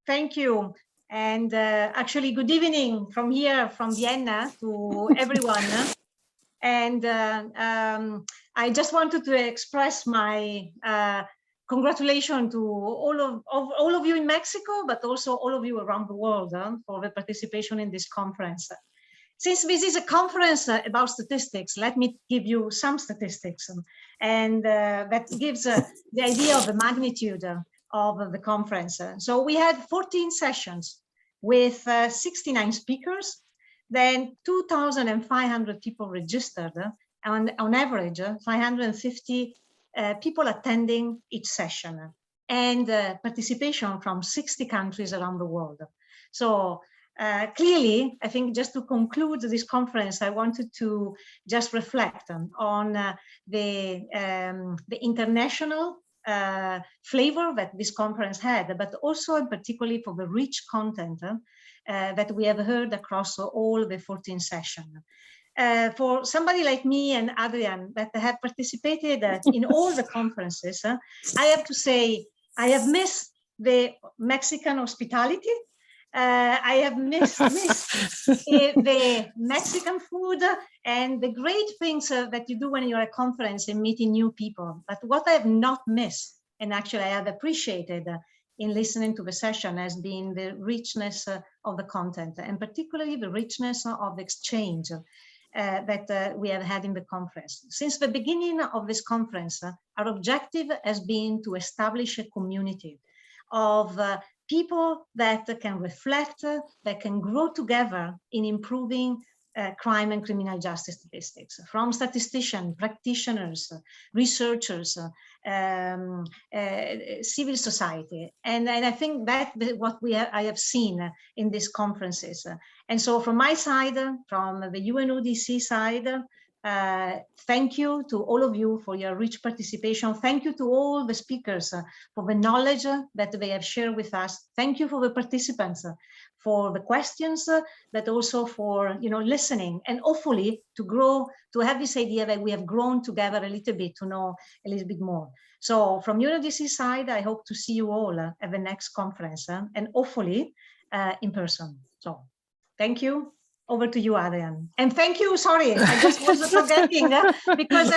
Thank you. And actually, good evening from here, from Vienna, to everyone. And I just wanted to express my congratulations to all of you in Mexico, but also all of you around the world for the participation in this conference. Since this is a conference about statistics, let me give you some statistics, and that gives the idea of the magnitude of the conference. So we had 14 sessions with 69 speakers, then 2,500 people registered, and on average, 550 people attending each session, and participation from 60 countries around the world. So clearly, I think just to conclude this conference, I wanted to just reflect on the international flavor that this conference had, but also and particularly for the rich content that we have heard across all the 14 sessions. For somebody like me and Adrian that have participated in all the conferences, I have to say I have missed the Mexican hospitality. I have missed the Mexican food and the great things that you do when you're at a conference and meeting new people. But what I have not missed, and actually I have appreciated in listening to the session, has been the richness of the content, and particularly the richness of the exchange that we have had in the conference. Since the beginning of this conference, our objective has been to establish a community of people that can reflect, that can grow together in improving crime and criminal justice statistics, from statisticians, practitioners, researchers, civil society. And I think that what I have seen in these conferences. And so from my side, from the UNODC side, thank you to all of you for your rich participation. Thank you to all the speakers for the knowledge that they have shared with us. Thank you for the participants for the questions, but also for listening, and hopefully to grow, to have this idea that we have grown together a little bit to know a little bit more. So from UNODC side, I hope to see you all at the next conference and hopefully in person. So thank you. Over to you, Adrian. And thank you, sorry, I just was forgetting, because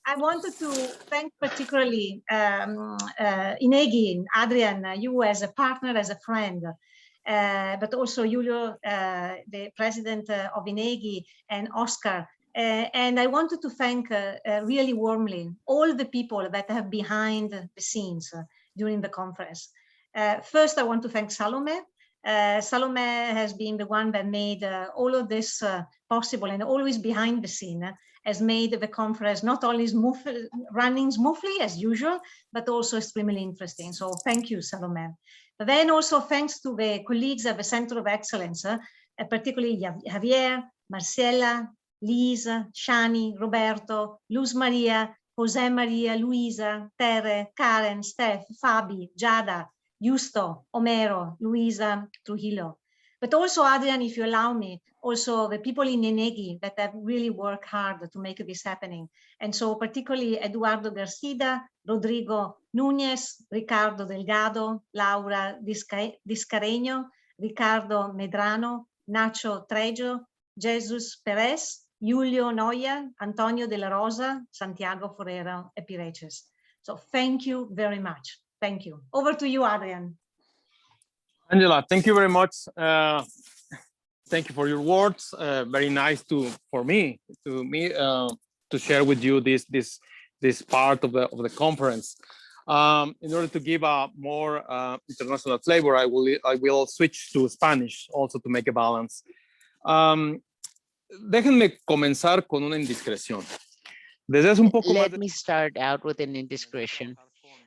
I wanted to thank particularly INEGI, Adrian, you as a partner, as a friend, but also Julio, the president of INEGI, and Oscar. And I wanted to thank really warmly all the people that have behind the scenes during the conference. First, I want to thank Salome. Salome has been the one that made all of this possible, and always behind the scene has made the conference not only running smoothly as usual, but also extremely interesting. So thank you, Salome. But then also thanks to the colleagues at the Center of Excellence, particularly Javier, Marcela, Liz, Shani, Roberto, Luz Maria, Jose Maria, Luisa, Tere, Karen, Steph, Fabi, Giada, Justo, Homero, Luisa, Trujillo. But also, Adrian, if you allow me, also the people in INEGI that have really worked hard to make this happening. And so particularly Eduardo Garcida, Rodrigo Núñez, Ricardo Delgado, Laura Discareño, Ricardo Medrano, Nacho Trejo, Jesus Perez, Julio Noya, Antonio de la Rosa, Santiago Forero, Epireches. So thank you very much. Thank you. Over to you, Adrian. Angela, thank you very much. Thank you for your words. Very nice for me to share with you this part of the conference. In order to give a more international flavor, I will switch to Spanish also to make a balance. Déjenme comenzar con una indiscreción. Let me start out with an indiscretion.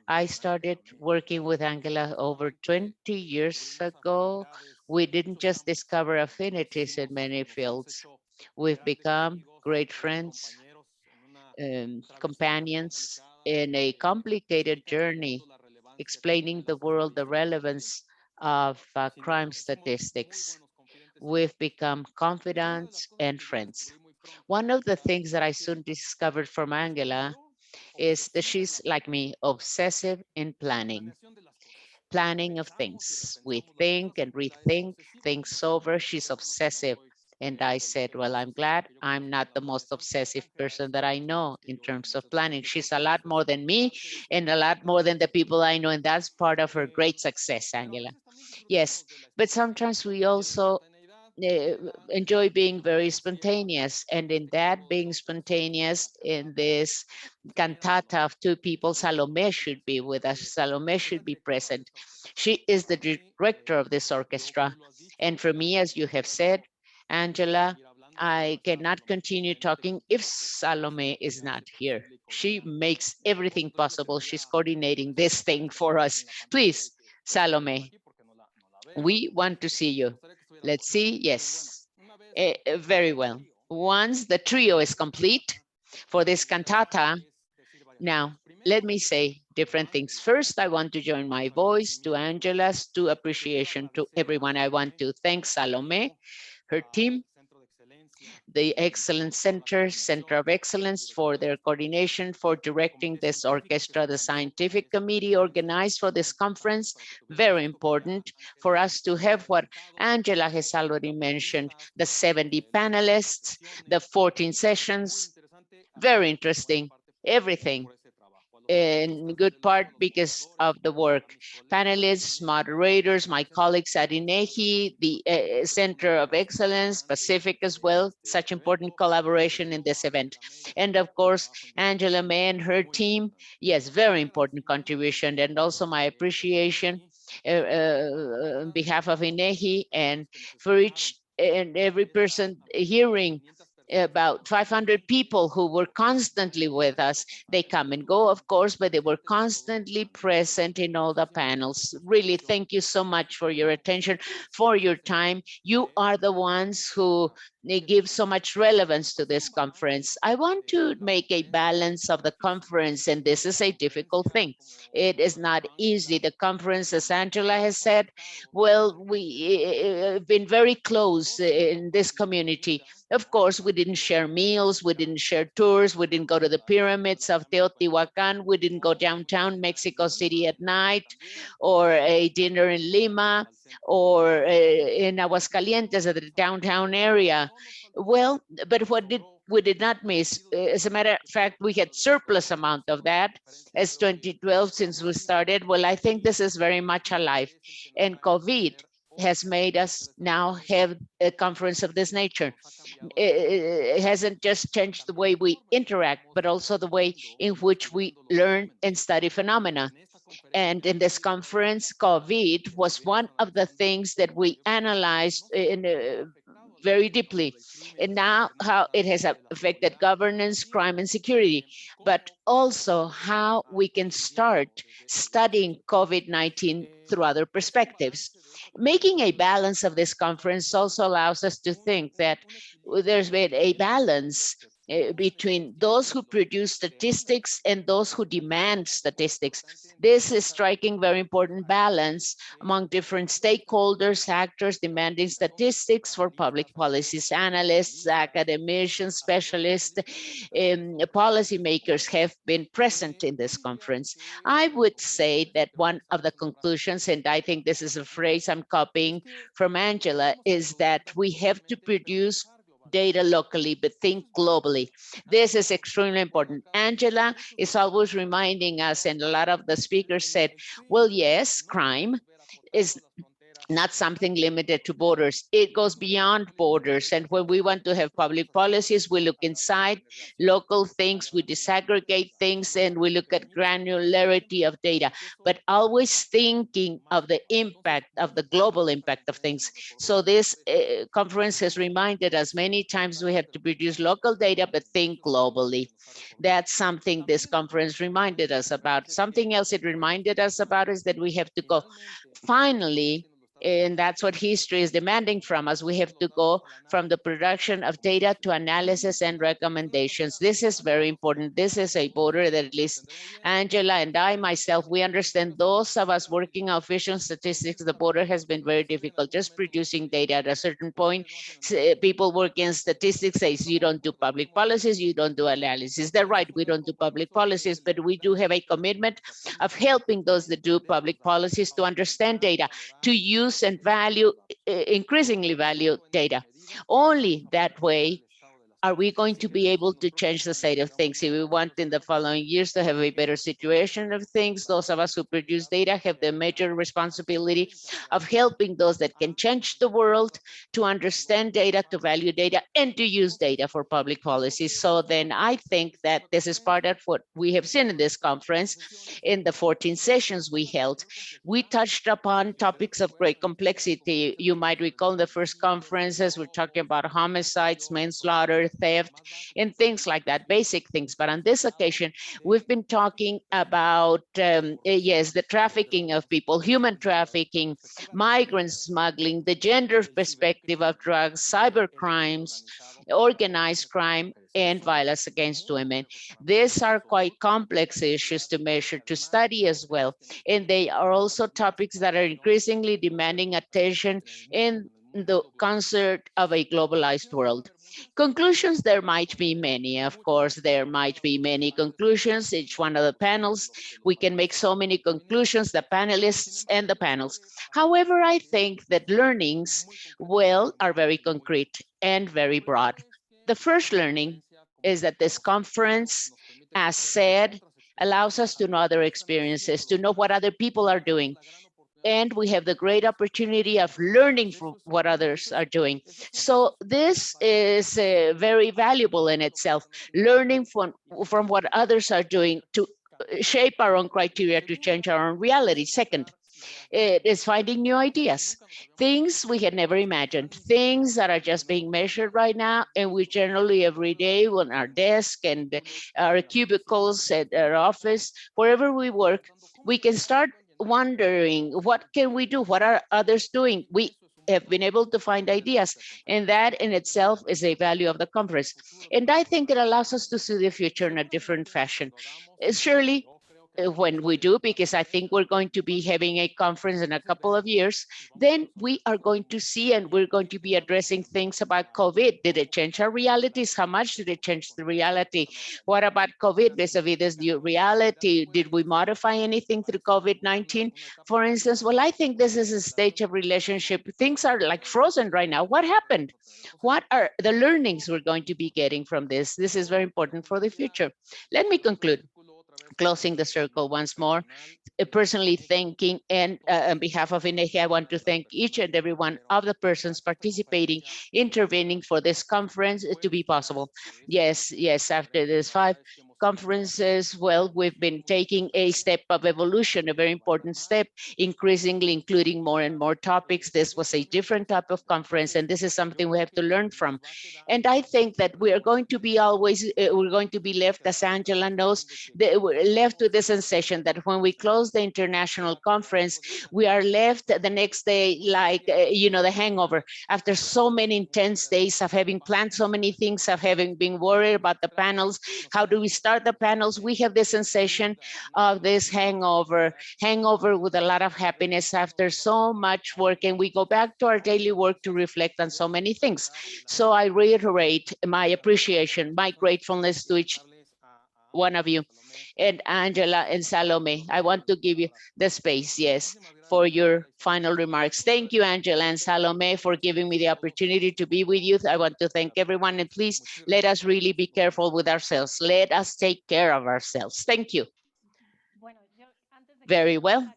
I started working with Angela over 20 years ago. We didn't just discover affinities in many fields. We've become great friends and companions in a complicated journey, explaining the world the relevance of crime statistics. We've become confidants and friends. One of the things that I soon discovered from Angela is that she's, like me, obsessive in planning. planning of things. We think and rethink things over. She's obsessive. And I said, well, I'm glad I'm not the most obsessive person that I know in terms of planning. She's a lot more than me and a lot more than the people I know. And that's part of her great success, Angela. Yes, but sometimes we also enjoy being very spontaneous. And in that being spontaneous, in this cantata of two people, Salome should be with us. Salome should be present. She is the director of this orchestra. And for me, as you have said, Angela, I cannot continue talking if Salome is not here. She makes everything possible. She's coordinating this thing for us. Please, Salome, we want to see you. Let's see. Yes, very well. Once the trio is complete for this cantata, now let me say different things. First, I want to join my voice to Angela's, to appreciation to everyone. I want to thank Salome, her team, the Excellence Center, Center of Excellence for their coordination, for directing this orchestra, the scientific committee organized for this conference. Very important for us to have what Angela has already mentioned, the 70 panelists, the 14 sessions. Very interesting, everything in good part because of the work. Panelists, moderators, my colleagues at INEGI, the Center of Excellence, Pacific as well, such important collaboration in this event. And of course, Angela May and her team, yes, very important contribution. And also my appreciation on behalf of INEGI and for each and every person hearing about 500 people who were constantly with us. They come and go, of course, but they were constantly present in all the panels. Really, thank you so much for your attention, for your time. You are the ones who give so much relevance to this conference. I want to make a balance of the conference, and this is a difficult thing. It is not easy. The conference, as Angela has said, well, we have been very close in this community. Of course, we didn't share meals, we didn't share tours, we didn't go to the pyramids of Teotihuacan, we didn't go downtown Mexico City at night, or a dinner in Lima, or in Aguascalientes at the downtown area. Well, but we did not miss, as a matter of fact, we had surplus amount of that as 2012 since we started. Well, I think this is very much alive, and COVID has made us now have a conference of this nature. It hasn't just changed the way we interact, but also the way in which we learn and study phenomena. And in this conference, COVID was one of the things that we analyzed in very deeply. And now how it has affected governance, crime, and security, but also how we can start studying COVID-19 through other perspectives. Making a balance of this conference also allows us to think that there's been a balance between those who produce statistics and those who demand statistics. This is striking very important balance among different stakeholders, actors demanding statistics for public policies, analysts, academicians, specialists, policymakers have been present in this conference. I would say that one of the conclusions, and I think this is a phrase I'm copying from Angela, is that we have to produce data locally, but think globally. This is extremely important. Angela is always reminding us, and a lot of the speakers said, well, yes, crime is not something limited to borders. It goes beyond borders. And when we want to have public policies, we look inside local things, we disaggregate things, and we look at granularity of data, but always thinking of the impact, of the global impact of things. So this conference has reminded us many times we have to produce local data, but think globally. That's something this conference reminded us about. Something else it reminded us about is that we have to go finally And that's what history is demanding from us. We have to go from the production of data to analysis and recommendations. This is very important. This is a border that at least Angela and I, myself, we understand. Those of us working on official statistics, the border has been very difficult. Just producing data at a certain point, people working in statistics say, you don't do public policies, you don't do analysis. They're right, we don't do public policies, but we do have a commitment of helping those that do public policies to understand data, to use and value, increasingly value data. Only that way are we going to be able to change the state of things. If we want in the following years to have a better situation of things, those of us who produce data have the major responsibility of helping those that can change the world to understand data, to value data, and to use data for public policy. So then I think that this is part of what we have seen in this conference. In the 14 sessions we held, we touched upon topics of great complexity. You might recall the first conferences, we're talking about homicides, manslaughter, theft, and things like that, basic things. But on this occasion, we've been talking about, yes, the trafficking of people, human trafficking, migrant smuggling, the gender perspective of drugs, cyber crimes, organized crime, and violence against women. These are quite complex issues to measure, to study as well. And they are also topics that are increasingly demanding attention in the concert of a globalized world. Conclusions, there might be many, of course, there might be many conclusions. Each one of the panels, we can make so many conclusions, the panelists and the panels. However, I think that learnings, well, are very concrete and very broad. The first learning is that this conference, as said, allows us to know other experiences, to know what other people are doing. And we have the great opportunity of learning from what others are doing. So this is very valuable in itself, learning from what others are doing to shape our own criteria to change our own reality. Second, it is finding new ideas, things we had never imagined, things that are just being measured right now, and we generally every day on our desk and our cubicles at our office, wherever we work, we can start wondering, what can we do? What are others doing? We have been able to find ideas, and that in itself is a value of the conference. And I think it allows us to see the future in a different fashion. Surely, when we do, because I think we're going to be having a conference in a couple of years, then we are going to see and we're going to be addressing things about COVID. Did it change our realities? How much did it change the reality? What about COVID vis-a-vis this new reality? Did we modify anything through COVID-19? For instance, well, I think this is a stage of relationship. Things are like frozen right now. What happened? What are the learnings we're going to be getting from this? This is very important for the future. Let me conclude, closing the circle once more, personally thanking, and on behalf of INEGI, I want to thank each and every one of the persons participating, intervening for this conference to be possible. Yes, after this 5 conferences, well, we've been taking a step of evolution, a very important step, increasingly including more and more topics. This was a different type of conference, and this is something we have to learn from. And I think that we are going to be always, we're going to be left, as Angela knows, we're left with this sensation that when we close the international conference, we are left the next day like, you know, the hangover after so many intense days of having planned so many things, of having been worried about the panels. How do we start the panels? We have this sensation of this hangover with a lot of happiness after so much work, and we go back to our daily work to reflect on so many things. So I reiterate my appreciation, my gratefulness to each one of you. And Angela and Salome, I want to give you the space, yes, for your final remarks. Thank you, Angela and Salome, for giving me the opportunity to be with you. I want to thank everyone, and please let us really be careful with ourselves. Let us take care of ourselves. Thank you. Very well.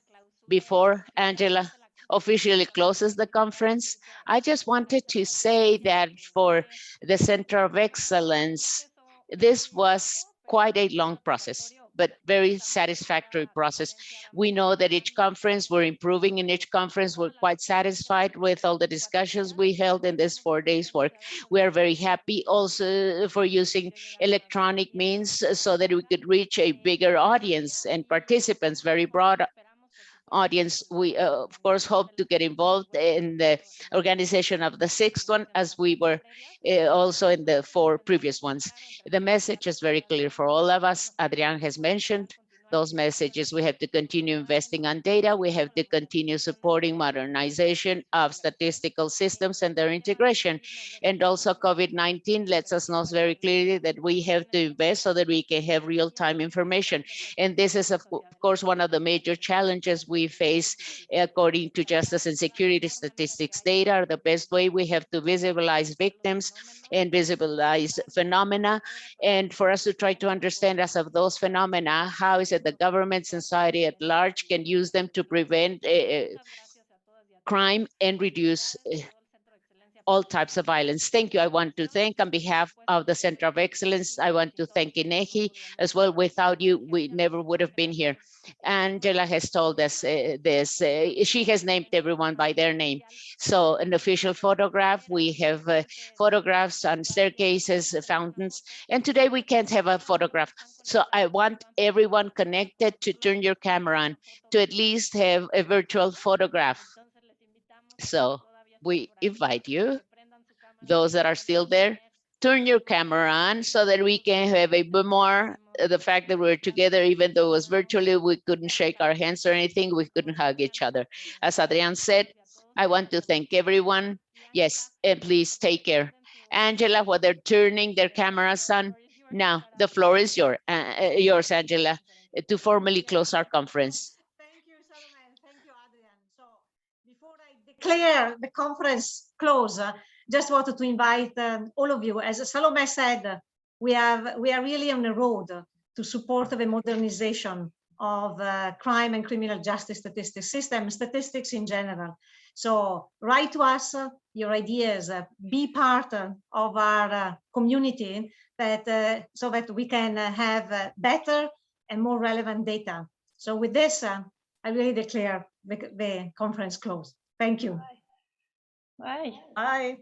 Before Angela officially closes the conference, I just wanted to say that for the Center of Excellence, this was quite a long process, but very satisfactory process. We know that each conference, we're improving in each conference. We're quite satisfied with all the discussions we held in this 4 days work. We are very happy also for using electronic means so that we could reach a bigger audience and participants, very broad audience, we of course hope to get involved in the organization of the sixth one, as we were also in the 4 previous ones. The message is very clear for all of us. Adrian has mentioned those messages. We have to continue investing on data. We have to continue supporting modernization of statistical systems and their integration. And also COVID-19 lets us know very clearly that we have to invest so that we can have real-time information. And this is, of course, one of the major challenges we face according to justice and security statistics. Data are the best way. We have to visualize victims and visualize phenomena. And for us to try to understand as of those phenomena, how is it the government, society at large can use them to prevent crime and reduce all types of violence. Thank you. I want to thank on behalf of the Center of Excellence. I want to thank INEGI as well. Without you, we never would have been here. Angela has told us this. She has named everyone by their name. So an official photograph, we have photographs on staircases, fountains, and today we can't have a photograph. So I want everyone connected to turn your camera on to at least have a virtual photograph. So we invite you, those that are still there, turn your camera on so that we can have a bit more the fact that we're together, even though it was virtually, we couldn't shake our hands or anything, we couldn't hug each other. As Adrian said, I want to thank everyone. Yes, and please take care. Angela, while they're turning their cameras on, now the floor is yours, Angela, to formally close our conference. Thank you, Salome. Thank you, Adrian. So before I declare the conference close, just wanted to invite all of you. As Salome said, we are really on the road to support the modernization of crime and criminal justice statistics system, statistics in general. So write to us your ideas, be part of our community that so that we can have better and more relevant data. So with this, I really declare the conference closed. Thank you. Bye. Bye. Bye.